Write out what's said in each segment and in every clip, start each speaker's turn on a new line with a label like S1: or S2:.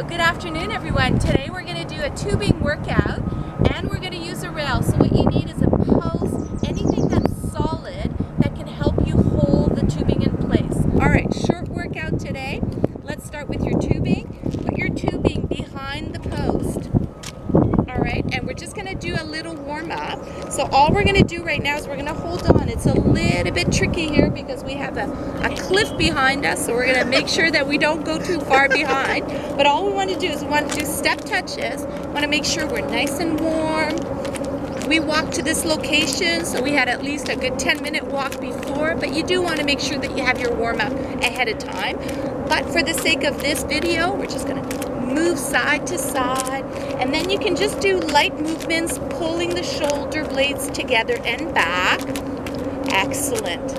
S1: Good afternoon, everyone. Today we're going to do a tubing workout and we're going to use a rail. So what you need is a post, anything that's solid that can help you hold the tubing in place. Alright, short workout today. Let's start with your tubing. Put your tubing behind the post. Alright, and we're just going to do a little warm up. So all we're going to do right now is we're going to hold on. It's a little bit tricky here because we have a cliff behind us, so we're going to make sure that we don't go too far behind. But all we want to do is we want to do step touches. We want to make sure we're nice and warm. We walked to this location, so we had at least a good 10-minute walk before, but you do want to make sure that you have your warm up ahead of time. But for the sake of this video, we're just going to move side to side, and then you can just do light movements, pulling the shoulder blades together and back. Excellent.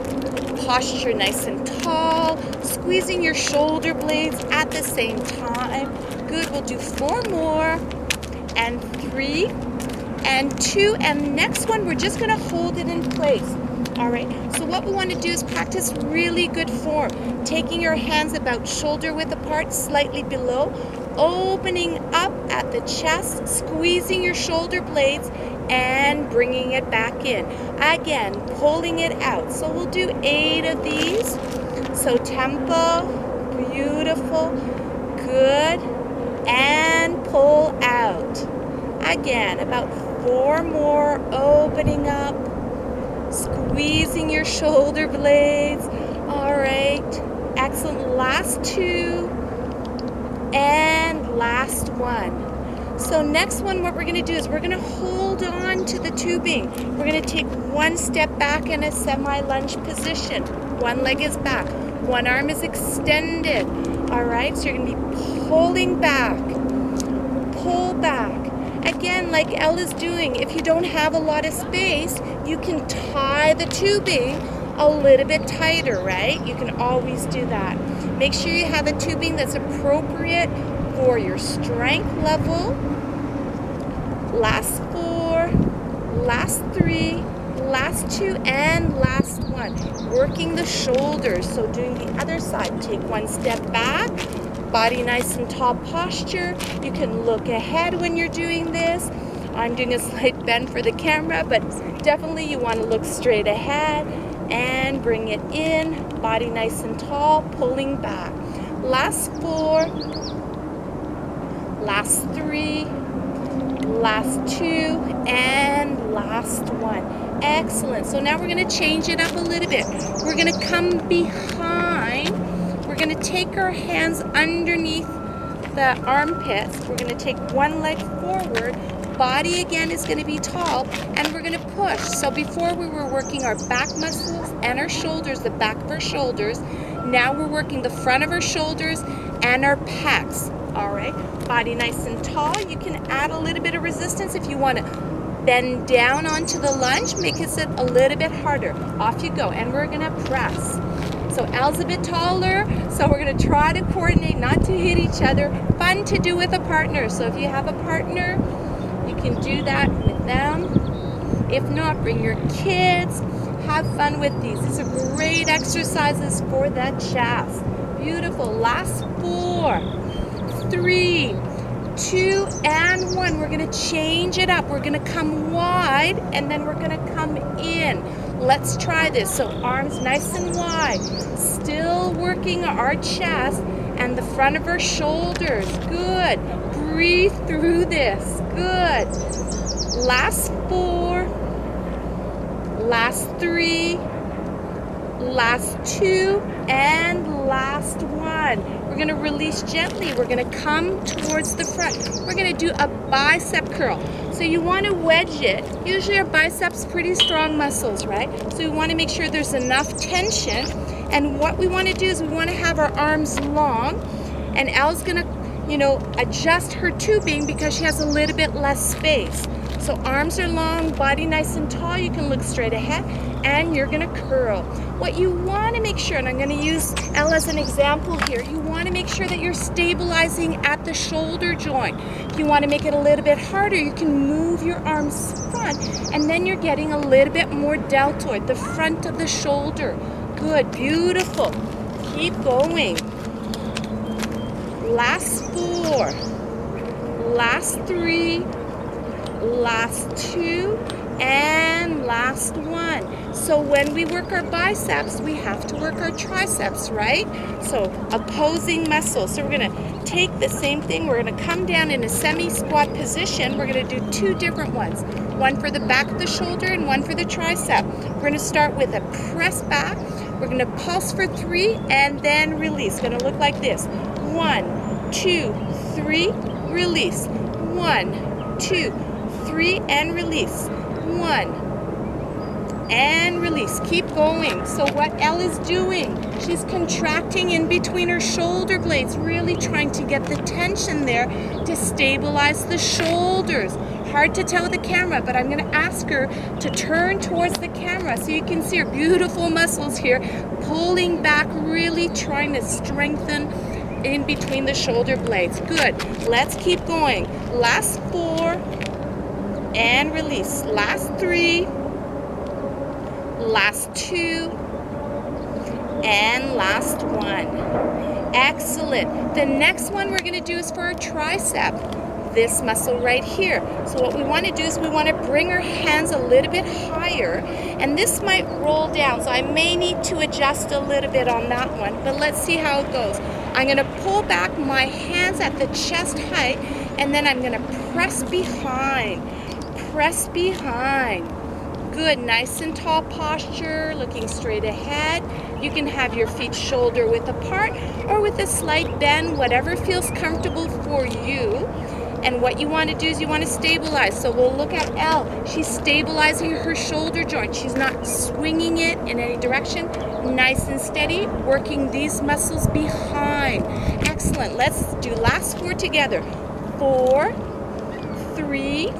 S1: Posture nice and tall, squeezing your shoulder blades at the same time. Good. We'll do 4 more, and 3, and 2, and next one we're just going to hold it in place. Alright, so what we want to do is practice really good form. Taking your hands about shoulder width apart, slightly below, opening up at the chest, squeezing your shoulder blades, and bringing it back in. Again, pulling it out. So we'll do 8 of these. So tempo, beautiful, good, and pull out. Again, about 4 more, opening up, squeezing your shoulder blades. All right, excellent. Last 2 and last 1. So next one, what we're going to do is we're going to hold on to the tubing. We're going to take 1 step back in a semi-lunge position. 1 leg is back, 1 arm is extended. All right, so you're going to be pulling back, pull back. Again, like Elle is doing, if you don't have a lot of space, you can tie the tubing a little bit tighter, right? You can always do that. Make sure you have a tubing that's appropriate for your strength level. Last 4, last 3, last 2, and last 1. Working the shoulders, so doing the other side. Take 1 step back. Body nice and tall posture. You can look ahead when you're doing this. I'm doing a slight bend for the camera, but definitely you want to look straight ahead and bring it in. Body nice and tall, pulling back. Last 4, last 3, last 2, and last 1. Excellent. So now we're going to change it up a little bit. We're going to come behind. We're going to take our hands underneath the armpits. We're going to take 1 leg forward. Body again is going to be tall, and we're going to push. So before we were working our back muscles and our shoulders, the back of our shoulders. Now we're working the front of our shoulders and our pecs. All right, body nice and tall. You can add a little bit of resistance if you want to bend down onto the lunge, make it a little bit harder. Off you go, and we're going to press. So Elle's a bit taller, so we're going to try to coordinate, not to hit each other. Fun to do with a partner. So if you have a partner, you can do that with them. If not, bring your kids. Have fun with these. These are great exercises for the chest. Beautiful. Last 4, 3, 2, and 1. We're going to change it up. We're going to come wide, and then we're going to come in. Let's try this. So arms nice and wide. Still working our chest and the front of our shoulders. Good. Breathe through this. Good. Last 4, last 3, last 2, and last 1. We're going to release gently. We're going to come towards the front. We're going to do a bicep curl. So you want to wedge it. Usually our biceps pretty strong muscles, right? So we want to make sure there's enough tension. And what we want to do is we want to have our arms long. And Elle's going to, adjust her tubing because she has a little bit less space. So arms are long, body nice and tall. You can look straight ahead, and you're going to curl. What you want to make sure, and I'm going to use Elle as an example here, you want to make sure that you're stabilizing at the shoulder joint. If you want to make it a little bit harder, you can move your arms front, and then you're getting a little bit more deltoid, the front of the shoulder. Good, beautiful. Keep going. last 4, last 3, last 2, and last 1. So when we work our biceps, we have to work our triceps, right? So opposing muscles. So we're going to take the same thing. We're going to come down in a semi-squat position. We're going to do 2 different ones. One for the back of the shoulder and one for the tricep. We're going to start with a press back. We're going to pulse for 3 and then release. It's going to look like this. 1, 2, 3, release. 1, 2, 3, and release. 1 and release. Keep going. So what Elle is doing, she's contracting in between her shoulder blades, really trying to get the tension there to stabilize the shoulders. Hard to tell with the camera, but I'm going to ask her to turn towards the camera so you can see her beautiful muscles here, pulling back, really trying to strengthen in between the shoulder blades. Good. Let's keep going. Last 4 and release. Last 3, last 2, and last 1. Excellent. The next one we're going to do is for our tricep, this muscle right here. So what we want to do is we want to bring our hands a little bit higher, and this might roll down, so I may need to adjust a little bit on that one, but let's see how it goes. I'm going to pull back my hands at the chest height, and then I'm going to press behind. Press behind. Good, nice and tall posture, looking straight ahead. You can have your feet shoulder width apart or with a slight bend, whatever feels comfortable for you. And what you want to do is you want to stabilize. So we'll look at Elle. She's stabilizing her shoulder joint. She's not swinging it in any direction. Nice and steady, working these muscles behind. Excellent. Let's do last 4 together. 4, 3,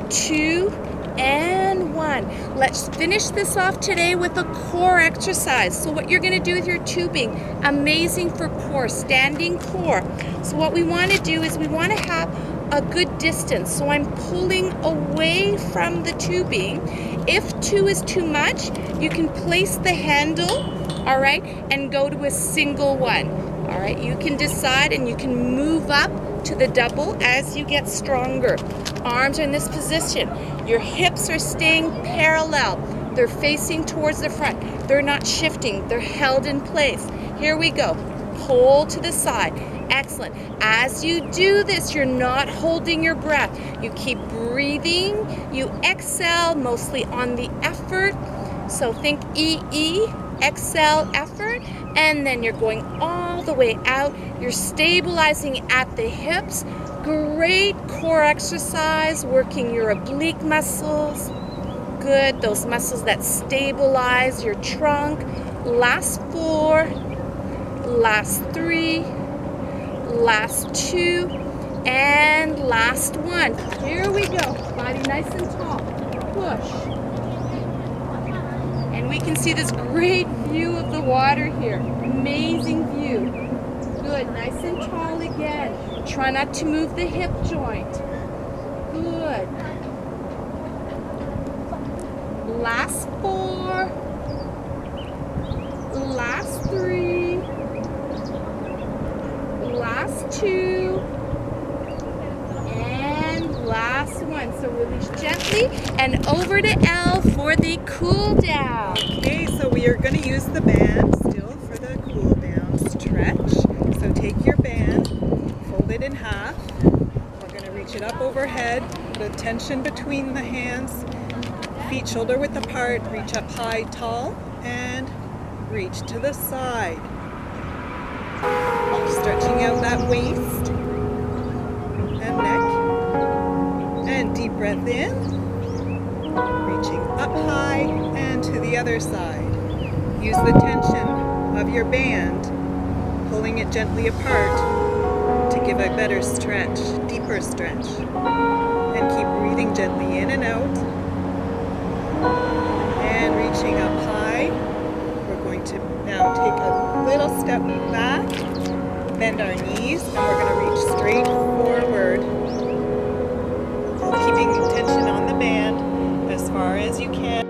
S1: 2, and 1. Let's finish this off today with a core exercise. So what you're going to do with your tubing, amazing for core, standing core. So what we want to do is we want to have a good distance. So I'm pulling away from the tubing. If 2 is too much, you can place the handle, all right, and go to a single one. All right, you can decide, and you can move up to the double as you get stronger. Arms are in this position. Your hips are staying parallel. They're facing towards the front. They're not shifting. They're held in place. Here we go. Pull to the side. Excellent. As you do this, you're not holding your breath. You keep breathing. You exhale mostly on the effort. So think E-E, exhale, effort, and then you're going all the way out. You're stabilizing at the hips. Great core exercise, working your oblique muscles. Good, those muscles that stabilize your trunk. Last 4, last 3, last 2, and last 1. Here we go. Body nice and tall. Push. And we can see this great view of the water here. Amazing view. Good, nice and tall again. Try not to move the hip joint. Good. Last 4. Last 3. Last 2. And last 1. So release gently and over to Elle for the cool down.
S2: Okay, so we are going to use the band still for the cool down stretch. So take your band, fold it in half. We're going to reach it up overhead, put a tension between the hands, feet shoulder width apart, reach up high, tall, and reach to the side. Stretching out that waist and neck. And deep breath in, reaching up high and to the other side. Use the tension of your band, pulling it gently apart to give a better stretch, deeper stretch. And keep breathing gently in and out. And reaching up high. We're going to now take a little step back, bend our knees, and we're going to reach straight forward. Keeping tension on the band as far as you can.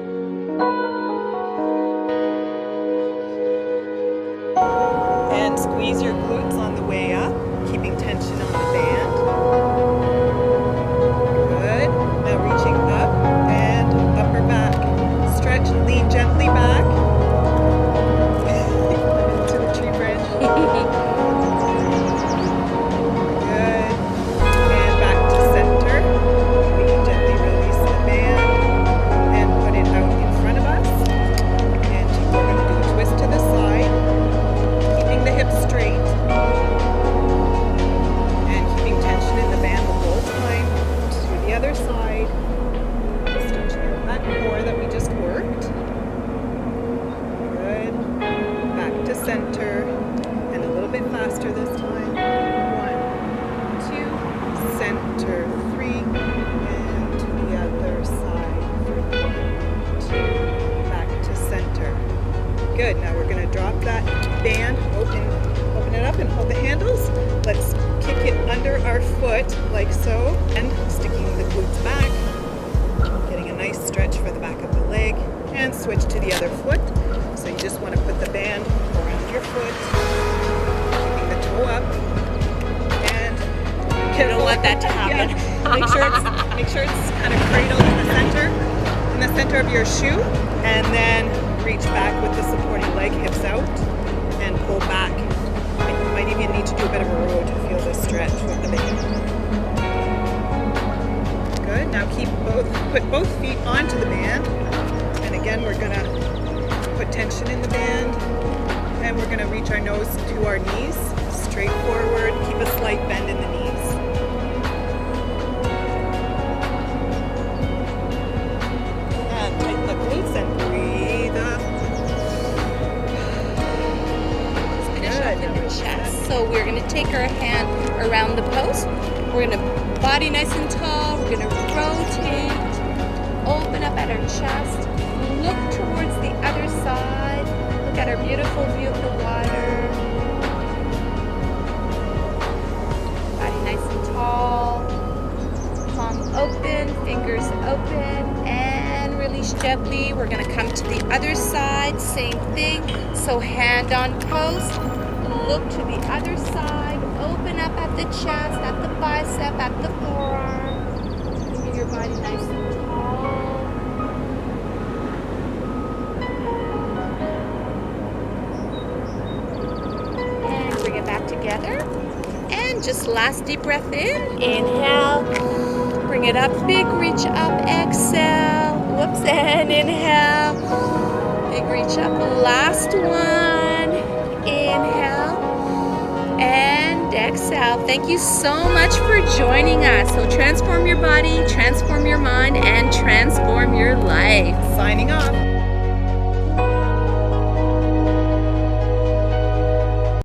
S2: And squeeze your glutes on the way up. center 3, and to the other side for 1, 2, back to center. Good, now we're going to drop that band, open it up and hold the handles. Let's kick it under our foot like so, and sticking the glutes back, getting a nice stretch for the back of the leg, and switch to the other foot. So you just want to put the band around your foot, keeping the toe up, and
S1: You don't want that to happen.
S2: yeah, make sure it's kind of cradled in the center of your shoe, and then reach back with the supporting leg, hips out, and pull back. You might even need to do a bit of a row to feel the stretch with the band. Good. Now put both feet onto the band, and again we're gonna put tension in the band, and we're gonna reach our nose to our knees, straight forward. Keep a slight bend in the knees. And tighten the glutes and breathe up.
S1: Finish up in your chest. So we're going to take our hand around the post. We're going to body nice and tall. We're going to rotate, open up at our chest, look towards the other side. Look at our beautiful view of the water. Body nice and tall. Palm open, fingers open, and release gently. We're going to come to the other side, same thing. So hand on post, look to the other side, open up at the chest, at the bicep, at the forearm. Keep your body nice and tall. And bring it back together. And just last deep breath in. Inhale. Bring it up, big reach up, exhale. Whoops, and inhale. Big reach up, last one. Inhale and exhale. Thank you so much for joining us. So transform your body, transform your mind, and transform your life.
S2: Signing off.